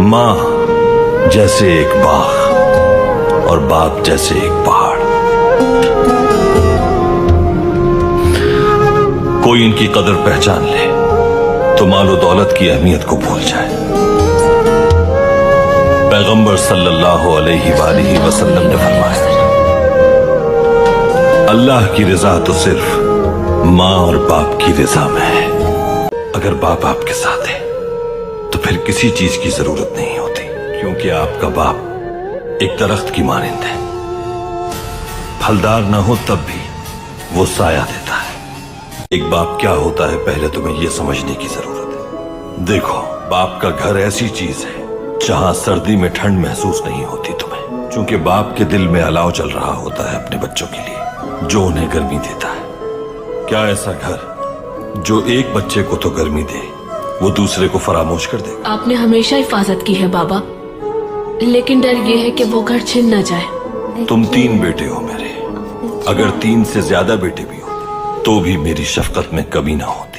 माँ जैसे एक बाग और बाप जैसे एक पहाड़। कोई इनकी कदर पहचान ले तो मालो दौलत की अहमियत को भूल जाए। पैगंबर सल्लल्लाहु अलैहि वसल्लम ने फरमाया, अल्लाह की रजा तो सिर्फ माँ और बाप की रजा में है। अगर बाप आपके साथ है तो फिर किसी चीज की जरूरत नहीं होती, क्योंकि आपका बाप एक दरख्त की मानिंद है। फलदार ना हो तब भी वो साया देता है। एक बाप क्या होता है पहले तुम्हें ये समझने की जरूरत है। देखो, बाप का घर ऐसी चीज है जहां सर्दी में ठंड महसूस नहीं होती तुम्हें, क्योंकि बाप के दिल में अलाव चल रहा होता है अपने बच्चों के लिए, जो उन्हें गर्मी देता है। क्या ऐसा घर जो एक बच्चे को तो गर्मी दे वो दूसरे को फरामोश कर देगा? आपने हमेशा हिफाजत की है बाबा, लेकिन डर ये है कि वो घर छिन न जाए। तुम 3 बेटे हो मेरे, अगर 3 से ज्यादा बेटे भी हो तो भी मेरी शफकत में कमी ना होती।